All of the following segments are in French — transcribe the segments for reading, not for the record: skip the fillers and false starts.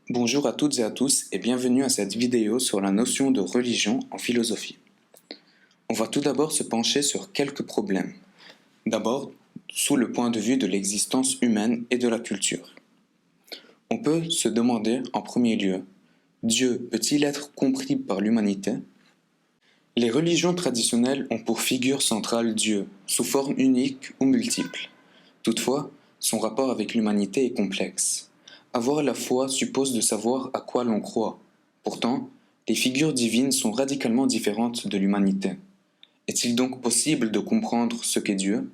Bonjour à toutes et à tous et bienvenue à cette vidéo sur la notion de religion en philosophie. On va tout d'abord se pencher sur quelques problèmes. D'abord, sous le point de vue de l'existence humaine et de la culture. On peut se demander en premier lieu, Dieu peut-il être compris par l'humanité? Les religions traditionnelles ont pour figure centrale Dieu, sous forme unique ou multiple. Toutefois, son rapport avec l'humanité est complexe. Avoir la foi suppose de savoir à quoi l'on croit. Pourtant, les figures divines sont radicalement différentes de l'humanité. Est-il donc possible de comprendre ce qu'est Dieu?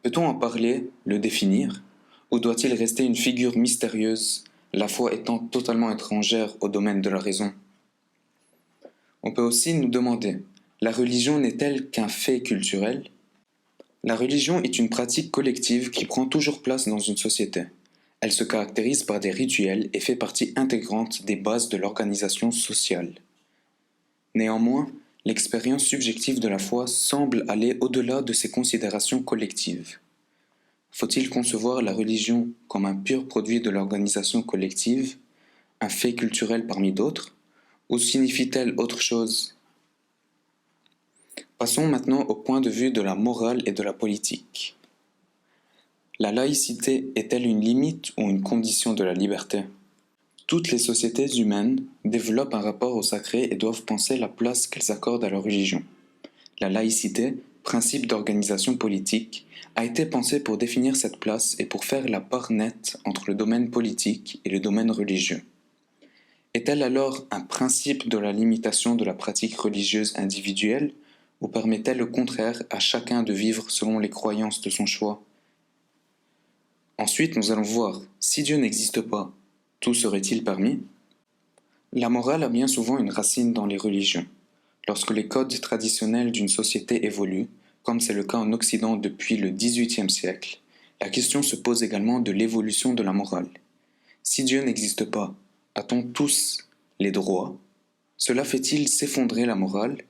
Peut-on en parler, le définir? Ou doit-il rester une figure mystérieuse, la foi étant totalement étrangère au domaine de la raison? On peut aussi nous demander, la religion n'est-elle qu'un fait culturel? La religion est une pratique collective qui prend toujours place dans une société. Elle se caractérise par des rituels et fait partie intégrante des bases de l'organisation sociale. Néanmoins, l'expérience subjective de la foi semble aller au-delà de ces considérations collectives. Faut-il concevoir la religion comme un pur produit de l'organisation collective, un fait culturel parmi d'autres, ou signifie-t-elle autre chose? Passons maintenant au point de vue de la morale et de la politique. La laïcité est-elle une limite ou une condition de la liberté? Toutes les sociétés humaines développent un rapport au sacré et doivent penser la place qu'elles accordent à leur religion. La laïcité, principe d'organisation politique, a été pensée pour définir cette place et pour faire la part nette entre le domaine politique et le domaine religieux. Est-elle alors un principe de la limitation de la pratique religieuse individuelle ou permet-elle au contraire à chacun de vivre selon les croyances de son choix? Ensuite, nous allons voir, si Dieu n'existe pas, tout serait-il permis? La morale a bien souvent une racine dans les religions. Lorsque les codes traditionnels d'une société évoluent, comme c'est le cas en Occident depuis le XVIIIe siècle, la question se pose également de l'évolution de la morale. Si Dieu n'existe pas, a-t-on tous les droits? Cela fait-il s'effondrer la morale?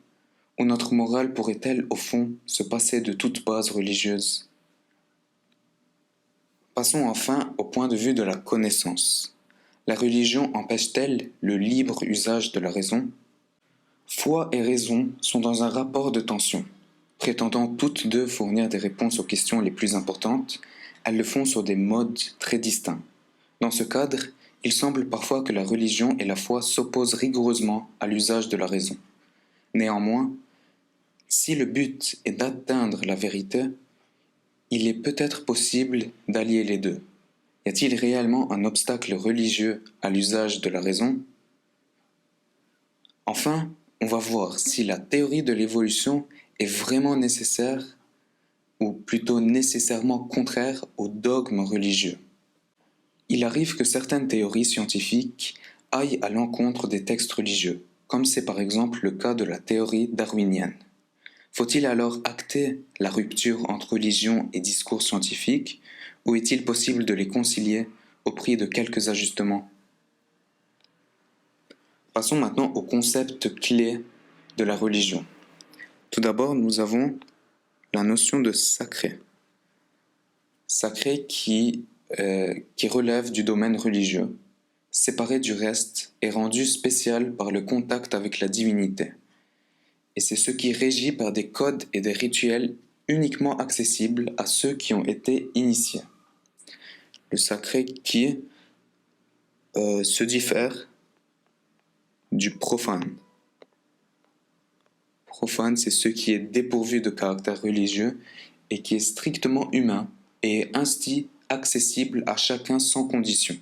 Ou notre morale pourrait-elle, au fond, se passer de toute base religieuse? Passons enfin au point de vue de la connaissance. La religion empêche-t-elle le libre usage de la raison? Foi et raison sont dans un rapport de tension. Prétendant toutes deux fournir des réponses aux questions les plus importantes, elles le font sur des modes très distincts. Dans ce cadre, il semble parfois que la religion et la foi s'opposent rigoureusement à l'usage de la raison. Néanmoins, si le but est d'atteindre la vérité, il est peut-être possible d'allier les deux. Y a-t-il réellement un obstacle religieux à l'usage de la raison? Enfin, on va voir si la théorie de l'évolution est vraiment nécessaire ou plutôt nécessairement contraire au dogme religieux. Il arrive que certaines théories scientifiques aillent à l'encontre des textes religieux, comme c'est par exemple le cas de la théorie darwinienne. Faut-il alors acter la rupture entre religion et discours scientifique, ou est-il possible de les concilier au prix de quelques ajustements? Passons maintenant au concept clé de la religion. Tout d'abord, nous avons la notion de sacré. Sacré qui relève du domaine religieux, séparé du reste et rendu spécial par le contact avec la divinité. Et c'est ce qui est régi par des codes et des rituels uniquement accessibles à ceux qui ont été initiés. Le sacré qui se diffère du profane. Profane, c'est ce qui est dépourvu de caractère religieux et qui est strictement humain et ainsi accessible à chacun sans condition.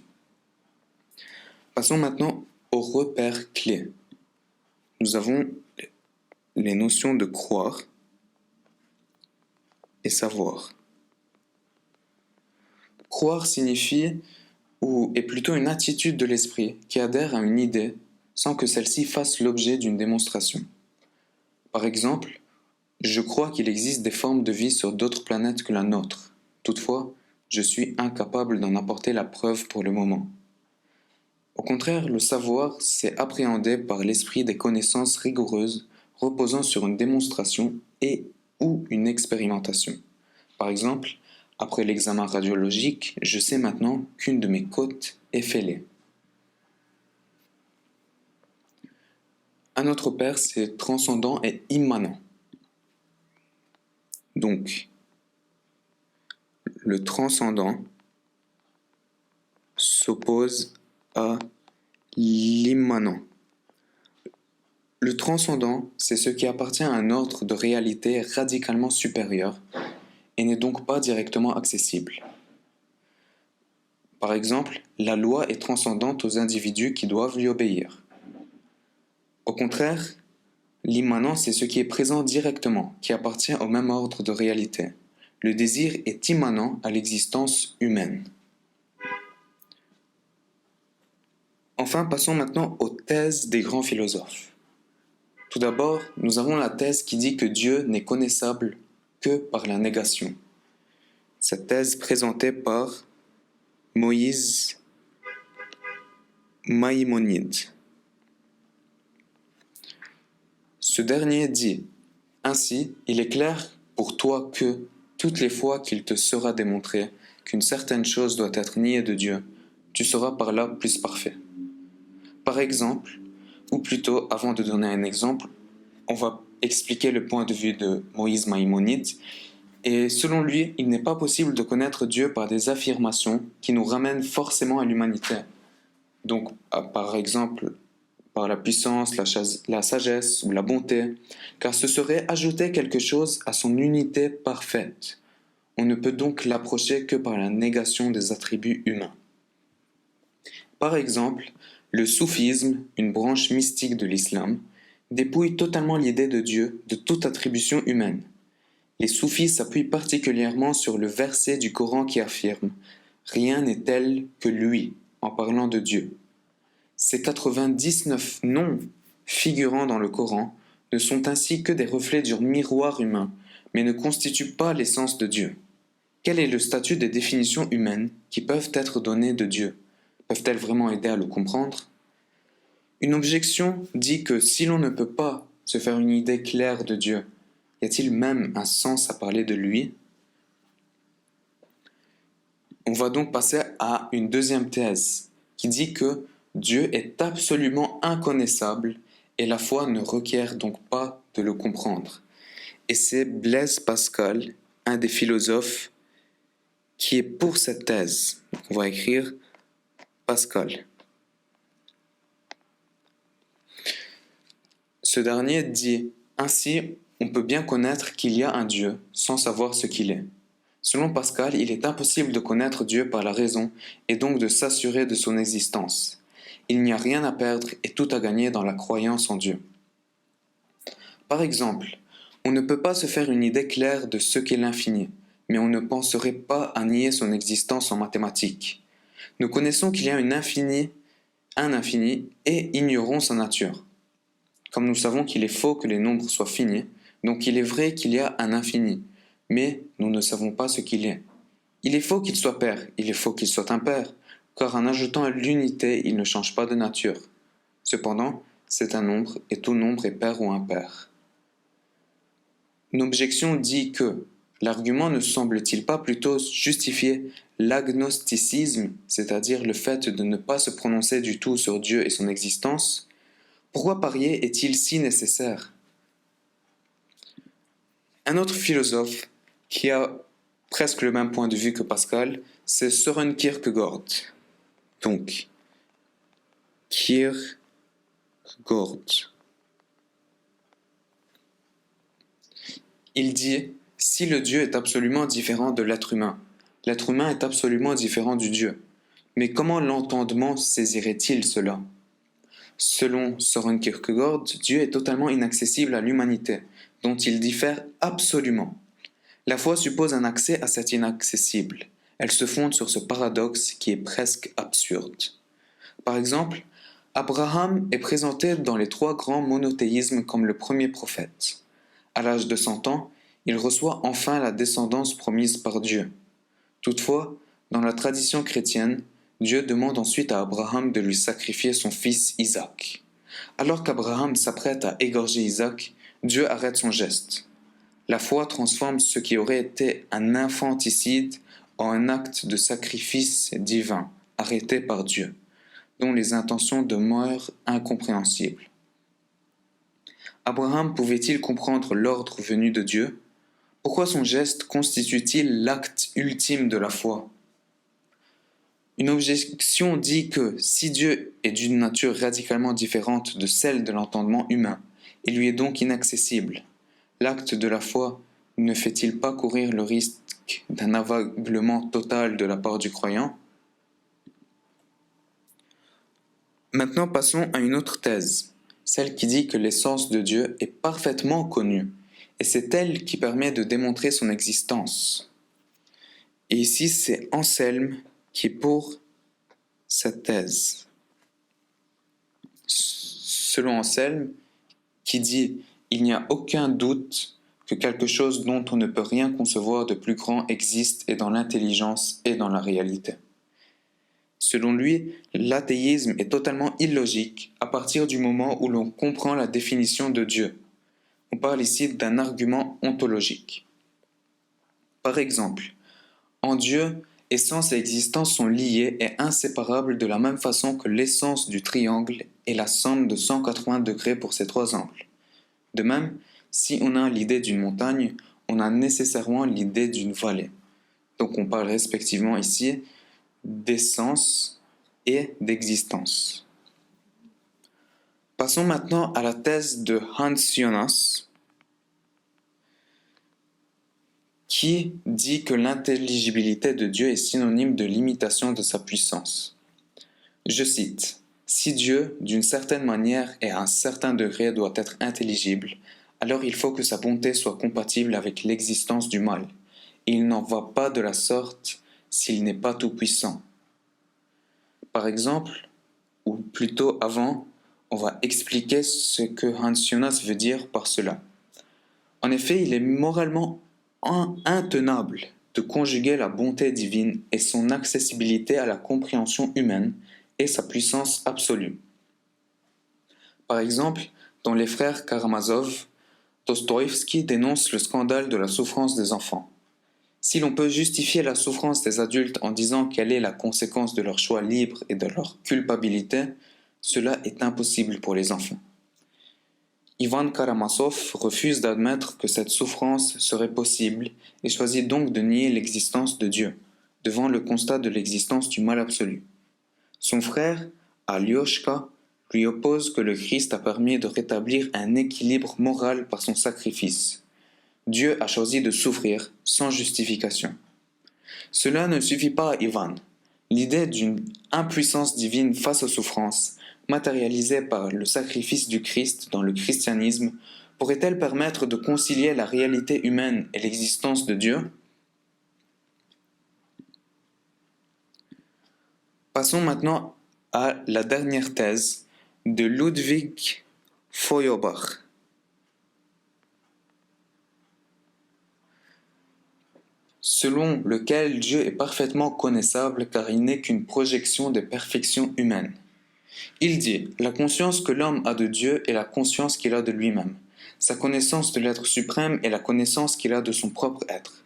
Passons maintenant aux repères clés. Nous avons les notions de croire et savoir. Croire signifie ou est plutôt une attitude de l'esprit qui adhère à une idée sans que celle-ci fasse l'objet d'une démonstration. Par exemple, je crois qu'il existe des formes de vie sur d'autres planètes que la nôtre. Toutefois, je suis incapable d'en apporter la preuve pour le moment. Au contraire, le savoir, c'est appréhendé par l'esprit des connaissances rigoureuses reposant sur une démonstration et ou une expérimentation. Par exemple, après l'examen radiologique, je sais maintenant qu'une de mes côtes est fêlée. Un autre paire, c'est transcendant et immanent. Donc, le transcendant s'oppose à l'immanent. Le transcendant, c'est ce qui appartient à un ordre de réalité radicalement supérieur et n'est donc pas directement accessible. Par exemple, la loi est transcendante aux individus qui doivent lui obéir. Au contraire, l'immanent, c'est ce qui est présent directement, qui appartient au même ordre de réalité. Le désir est immanent à l'existence humaine. Enfin, passons maintenant aux thèses des grands philosophes. Tout d'abord, nous avons la thèse qui dit que Dieu n'est connaissable que par la négation. Cette thèse présentée par Moïse Maïmonide. Ce dernier dit: ainsi, il est clair pour toi que, toutes les fois qu'il te sera démontré qu'une certaine chose doit être niée de Dieu, tu seras par là plus parfait. Par exemple, ou plutôt avant de donner un exemple, on va expliquer le point de vue de Moïse Maïmonide. Et selon lui, il n'est pas possible de connaître Dieu par des affirmations qui nous ramènent forcément à l'humanité. Donc, par exemple, par la puissance, la sagesse ou la bonté, car ce serait ajouter quelque chose à son unité parfaite. On ne peut donc l'approcher que par la négation des attributs humains. Par exemple, le soufisme, une branche mystique de l'islam, dépouille totalement l'idée de Dieu de toute attribution humaine. Les soufis s'appuient particulièrement sur le verset du Coran qui affirme « Rien n'est tel que lui » en parlant de Dieu. Ces 99 noms figurant dans le Coran ne sont ainsi que des reflets du miroir humain, mais ne constituent pas l'essence de Dieu. Quel est le statut des définitions humaines qui peuvent être données de Dieu? Peuvent-elles vraiment aider à le comprendre? Une objection dit que si l'on ne peut pas se faire une idée claire de Dieu, y a-t-il même un sens à parler de lui? On va donc passer à une deuxième thèse qui dit que Dieu est absolument inconnaissable et la foi ne requiert donc pas de le comprendre. Et c'est Blaise Pascal, un des philosophes, qui est pour cette thèse. On va écrire Pascal. Ce dernier dit: ainsi, on peut bien connaître qu'il y a un Dieu sans savoir ce qu'il est. Selon Pascal, il est impossible de connaître Dieu par la raison et donc de s'assurer de son existence. Il n'y a rien à perdre et tout à gagner dans la croyance en Dieu. Par exemple, on ne peut pas se faire une idée claire de ce qu'est l'infini, mais on ne penserait pas à nier son existence en mathématiques. Nous connaissons qu'il y a un infini et ignorons sa nature. Comme nous savons qu'il est faux que les nombres soient finis, donc il est vrai qu'il y a un infini, mais nous ne savons pas ce qu'il est. Il est faux qu'il soit pair, il est faux qu'il soit impair, car en ajoutant l'unité, il ne change pas de nature. Cependant, c'est un nombre, et tout nombre est pair ou impair. Une objection dit que l'argument ne semble-t-il pas plutôt justifier l'agnosticisme, c'est-à-dire le fait de ne pas se prononcer du tout sur Dieu et son existence? Pourquoi parier est-il si nécessaire? Un autre philosophe qui a presque le même point de vue que Pascal, c'est Søren Kierkegaard. Donc, Kierkegaard. Il dit: si le Dieu est absolument différent de l'être humain est absolument différent du Dieu. Mais comment l'entendement saisirait-il cela? Selon Søren Kierkegaard, Dieu est totalement inaccessible à l'humanité, dont il diffère absolument. La foi suppose un accès à cet inaccessible. Elle se fonde sur ce paradoxe qui est presque absurde. Par exemple, Abraham est présenté dans les 3 grands monothéismes comme le premier prophète. À l'âge de 100 ans, il reçoit enfin la descendance promise par Dieu. Toutefois, dans la tradition chrétienne, Dieu demande ensuite à Abraham de lui sacrifier son fils Isaac. Alors qu'Abraham s'apprête à égorger Isaac, Dieu arrête son geste. La foi transforme ce qui aurait été un infanticide en un acte de sacrifice divin, arrêté par Dieu, dont les intentions demeurent incompréhensibles. Abraham pouvait-il comprendre l'ordre venu de Dieu? Pourquoi son geste constitue-t-il l'acte ultime de la foi? Une objection dit que si Dieu est d'une nature radicalement différente de celle de l'entendement humain, il lui est donc inaccessible. L'acte de la foi ne fait-il pas courir le risque d'un aveuglement total de la part du croyant? Maintenant passons à une autre thèse, celle qui dit que l'essence de Dieu est parfaitement connue, et c'est elle qui permet de démontrer son existence. Et ici c'est Anselme qui est pour cette thèse. Selon Anselme, qui dit « Il n'y a aucun doute que quelque chose dont on ne peut rien concevoir de plus grand existe et dans l'intelligence et dans la réalité. » Selon lui, l'athéisme est totalement illogique à partir du moment où l'on comprend la définition de Dieu. On parle ici d'un argument ontologique. Par exemple, en Dieu, essence et existence sont liées et inséparables de la même façon que l'essence du triangle est la somme de 180 degrés pour ces trois angles. De même, si on a l'idée d'une montagne, on a nécessairement l'idée d'une vallée. Donc on parle respectivement ici d'essence et d'existence. Passons maintenant à la thèse de Hans Jonas, qui dit que l'intelligibilité de Dieu est synonyme de l'imitation de sa puissance. Je cite, « Si Dieu, d'une certaine manière et à un certain degré, doit être intelligible, alors il faut que sa bonté soit compatible avec l'existence du mal, et il n'en va pas de la sorte s'il n'est pas tout-puissant. » Par exemple, ou plutôt avant, on va expliquer ce que Hans Jonas veut dire par cela. En effet, il est moralement intenable de conjuguer la bonté divine et son accessibilité à la compréhension humaine et sa puissance absolue. Par exemple, dans Les Frères Karamazov, Dostoïevski dénonce le scandale de la souffrance des enfants. Si l'on peut justifier la souffrance des adultes en disant qu'elle est la conséquence de leur choix libre et de leur culpabilité, cela est impossible pour les enfants. Ivan Karamazov refuse d'admettre que cette souffrance serait possible et choisit donc de nier l'existence de Dieu, devant le constat de l'existence du mal absolu. Son frère, Alioshka, lui oppose que le Christ a permis de rétablir un équilibre moral par son sacrifice. Dieu a choisi de souffrir sans justification. Cela ne suffit pas à Ivan. L'idée d'une impuissance divine face aux souffrances, matérialisée par le sacrifice du Christ dans le christianisme, pourrait-elle permettre de concilier la réalité humaine et l'existence de Dieu? Passons maintenant à la dernière thèse de Ludwig Feuerbach. Selon lequel Dieu est parfaitement connaissable car il n'est qu'une projection des perfections humaines. Il dit, la conscience que l'homme a de Dieu est la conscience qu'il a de lui-même. Sa connaissance de l'être suprême est la connaissance qu'il a de son propre être.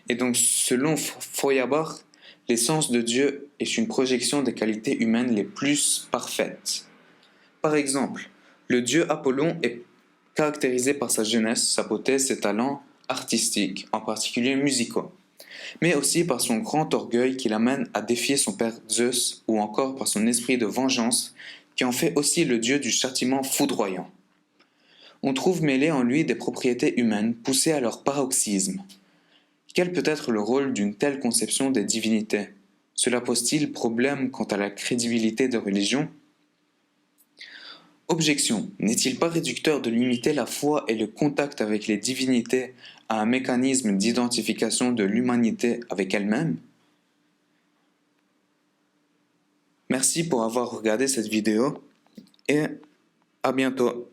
Et donc, selon Feuerbach, l'essence de Dieu est une projection des qualités humaines les plus parfaites. Par exemple, le dieu Apollon est caractérisé par sa jeunesse, sa beauté, ses talents artistiques, en particulier musicaux, mais aussi par son grand orgueil qui l'amène à défier son père Zeus, ou encore par son esprit de vengeance qui en fait aussi le dieu du châtiment foudroyant. On trouve mêlé en lui des propriétés humaines poussées à leur paroxysme. Quel peut être le rôle d'une telle conception des divinités? Cela pose-t-il problème quant à la crédibilité de religion? Objection. N'est-il pas réducteur de limiter la foi et le contact avec les divinités à un mécanisme d'identification de l'humanité avec elle-même? Merci pour avoir regardé cette vidéo et à bientôt.